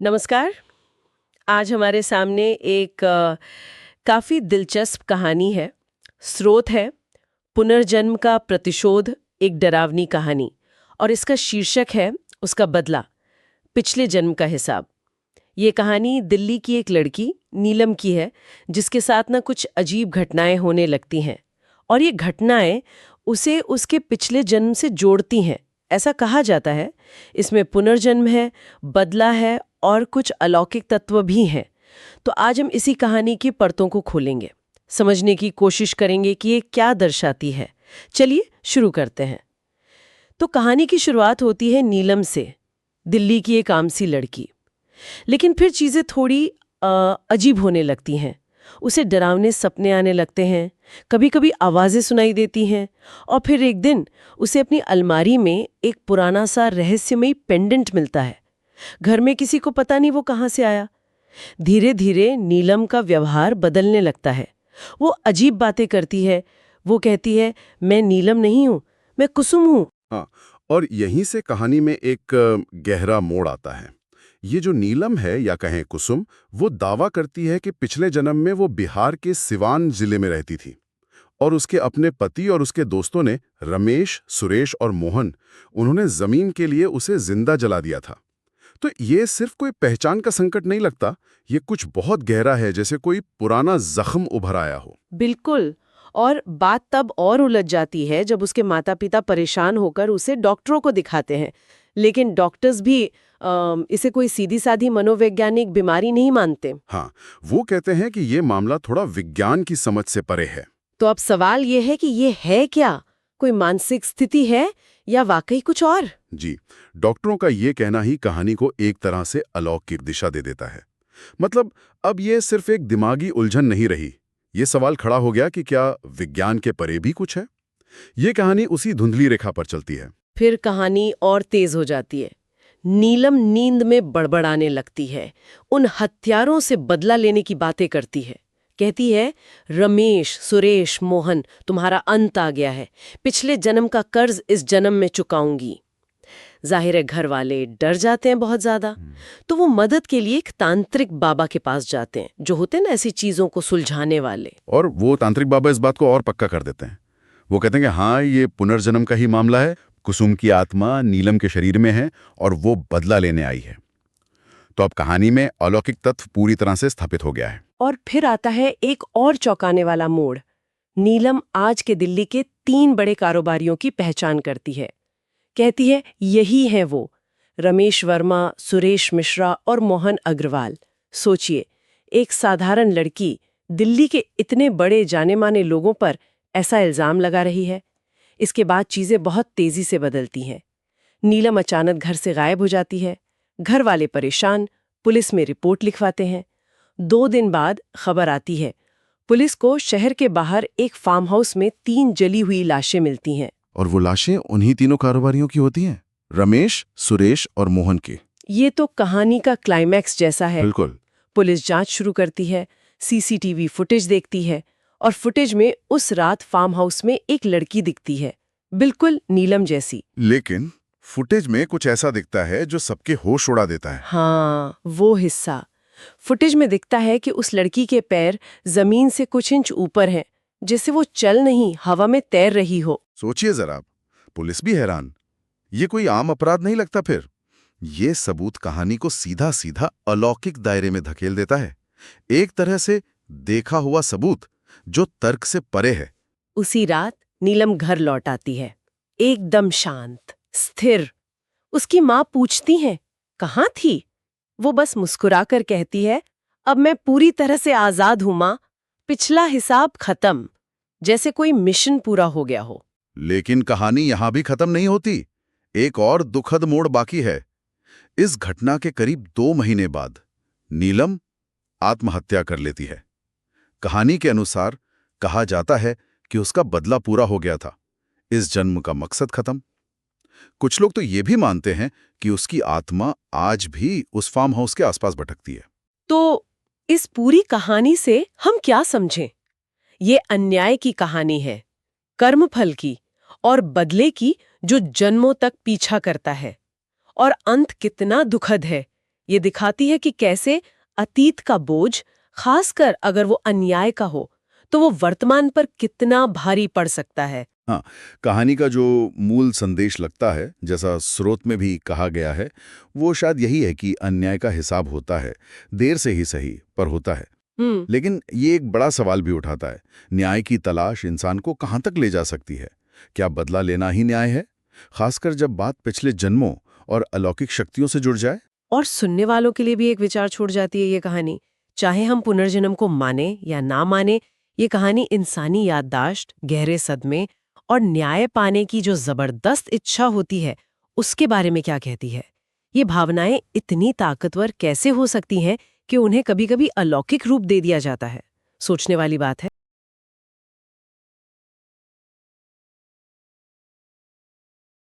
नमस्कार। आज हमारे सामने एक काफ़ी दिलचस्प कहानी है। स्रोत है पुनर्जन्म का प्रतिशोध, एक डरावनी कहानी। और इसका शीर्षक है उसका बदला, पिछले जन्म का हिसाब। ये कहानी दिल्ली की एक लड़की नीलम की है, जिसके साथ ना कुछ अजीब घटनाएं होने लगती हैं। और ये घटनाएं उसे उसके पिछले जन्म से जोड़ती हैं, ऐसा कहा जाता है। इसमें पुनर्जन्म है, बदला है और कुछ अलौकिक तत्व भी हैं। तो आज हम इसी कहानी की परतों को खोलेंगे, समझने की कोशिश करेंगे कि ये क्या दर्शाती है। चलिए शुरू करते हैं। तो कहानी की शुरुआत होती है नीलम से, दिल्ली की एक आम सी लड़की। लेकिन फिर चीज़ें थोड़ी अजीब होने लगती हैं। उसे डरावने सपने आने लगते हैं, कभी कभी आवाज़ें सुनाई देती हैं। और फिर एक दिन उसे अपनी अलमारी में एक पुराना सा रहस्यमयी पेंडेंट मिलता है। घर में किसी को पता नहीं वो कहाँ से आया। धीरे धीरे नीलम का व्यवहार बदलने लगता है। वो अजीब बातें करती है। वो कहती है, मैं नीलम नहीं हूँ, मैं कुसुम हूँ। हाँ, और यहीं से कहानी में एक गहरा मोड़ आता है। ये जो नीलम है या कहें कुसुम, वो दावा करती है कि पिछले जन्म में वो बिहार के सिवान जिले में रहती थी और उसके अपने पति और उसके दोस्तों ने, रमेश, सुरेश और मोहन, उन्होंने जमीन के लिए उसे जिंदा जला दिया था। तो ये सिर्फ कोई पहचान का संकट नहीं लगता, ये कुछ बहुत गहरा है, जैसे कोई पुराना जख्म उभर आया हो। बिल्कुल। और बात तब और उलझ जाती है जब उसके माता पिता परेशान होकर उसे डॉक्टरों को दिखाते हैं। लेकिन डॉक्टर्स भी इसे कोई सीधी साधी मनोवैज्ञानिक बीमारी नहीं मानते। हाँ, वो कहते हैं कि ये मामला थोड़ा विज्ञान की समझ से परे है। तो अब सवाल ये है कि ये है क्या? कोई मानसिक स्थिति है या वाकई कुछ और? जी, डॉक्टरों का ये कहना ही कहानी को एक तरह से अलौकिक दिशा दे देता है। मतलब अब ये सिर्फ एक दिमागी उलझन नहीं रही। ये सवाल खड़ा हो गया कि क्या विज्ञान के परे भी कुछ है? ये कहानी उसी धुंधली रेखा पर चलती है। फिर कहानी और तेज हो जाती है। नीलम नींद में बड़बड़ाने लगती है, उन हत्यारों से बदला लेने की बातें करती है। कहती है, रमेश, सुरेश, मोहन, तुम्हारा अंत आ गया है। पिछले जन्म का कर्ज इस जन्म में चुकाऊंगी। जाहिर है घर वाले डर जाते हैं बहुत ज्यादा। तो वो मदद के लिए एक तांत्रिक बाबा के पास जाते हैं, जो होते हैं ना ऐसी चीजों को सुलझाने वाले। और वो तांत्रिक बाबा इस बात को और पक्का कर देते हैं। वो कहते हैं कि हाँ, ये पुनर्जन्म का ही मामला है। कुसुम की आत्मा नीलम के शरीर में है और वो बदला लेने आई है। तो अब कहानी में अलौकिक तत्व पूरी तरह से स्थापित हो गया है। और फिर आता है एक और चौंकाने वाला मोड़। नीलम आज के दिल्ली के 3 बड़े कारोबारियों की पहचान करती है। कहती है, यही है वो, रमेश वर्मा, सुरेश मिश्रा और मोहन अग्रवाल। सोचिए, एक साधारण लड़की दिल्ली के इतने बड़े जाने माने लोगों पर ऐसा इल्जाम लगा रही है। इसके बाद चीजें बहुत तेजी से बदलती हैं। नीलम अचानक घर से गायब हो जाती है। घर वाले परेशान, पुलिस में रिपोर्ट लिखवाते हैं। 2 दिन बाद खबर आती है, पुलिस को शहर के बाहर एक फार्म हाउस में 3 जली हुई लाशें मिलती हैं। और वो लाशें उन्हीं तीनों कारोबारियों की होती हैं, रमेश, सुरेश और मोहन की। ये तो कहानी का क्लाइमैक्स जैसा है। बिल्कुल। पुलिस जांच शुरू करती है, सीसीटीवी फुटेज देखती है और फुटेज में उस रात फार्म हाउस में एक लड़की दिखती है, बिल्कुल नीलम जैसी। लेकिन फुटेज में कुछ ऐसा दिखता है जो सबके होश उड़ा देता है। हाँ, वो हिस्सा। फुटेज में दिखता है कि उस लड़की के पैर जमीन से कुछ इंच ऊपर हैं, जैसे वो चल नहीं, हवा में तैर रही हो। सोचिए जरा, पुलिस भी हैरान। ये कोई आम अपराध नहीं लगता फिर। ये सबूत कहानी को सीधा सीधा अलौकिक दायरे में धकेल देता है। एक तरह से देखा हुआ सबूत जो तर्क से परे है। उसी रात नीलम घर लौट आती है, एकदम शांत, स्थिर। उसकी माँ पूछती है, कहाँ थी? वो बस मुस्कुराकर कहती है, अब मैं पूरी तरह से आजाद हूं माँ, पिछला हिसाब खत्म, जैसे कोई मिशन पूरा हो गया हो। लेकिन कहानी यहां भी खत्म नहीं होती। एक और दुखद मोड़ बाकी है। इस घटना के करीब 2 महीने बाद नीलम आत्महत्या कर लेती है। कहानी के अनुसार कहा जाता है कि उसका बदला पूरा हो गया था, इस जन्म का मकसद खत्म। कुछ लोग तो ये भी मानते हैं कि उसकी आत्मा आज भी उस फार्म हाउस के आसपास भटकती है। तो इस पूरी कहानी से हम क्या समझें? ये अन्याय की कहानी है, कर्मफल की और बदले की, जो जन्मों तक पीछा करता है। और अंत कितना दुखद है, ये दिखाती है कि कैसे अतीत का बोझ, खासकर अगर वो अन्याय का हो, तो वो वर्तमान पर कितना भारी पड़ सकता है। हाँ, कहानी का जो मूल संदेश लगता है, जैसा स्रोत में भी कहा गया है, वो शायद यही है कि अन्याय का हिसाब होता है, देर से ही सही, पर होता है। हम्म। लेकिन ये एक बड़ा सवाल भी उठाता है, न्याय की तलाश इंसान को कहाँ तक ले जा सकती है? क्या बदला लेना ही न्याय है? खासकर जब बात पिछले जन्मों और अलौकिक शक्तियों से जुड़ जाए? और सुनने वालों के लिए भी एक विचार छोड़ जाती है ये कहानी। चाहे हम पुनर्जन्म को माने या ना माने, ये कहानी इंसानी याददाश्त, गहरे सदमे और न्याय पाने की जो जबरदस्त इच्छा होती है, उसके बारे में क्या कहती है। ये भावनाएं इतनी ताकतवर कैसे हो सकती हैं कि उन्हें कभी-कभी अलौकिक रूप दे दिया जाता है। सोचने वाली बात है।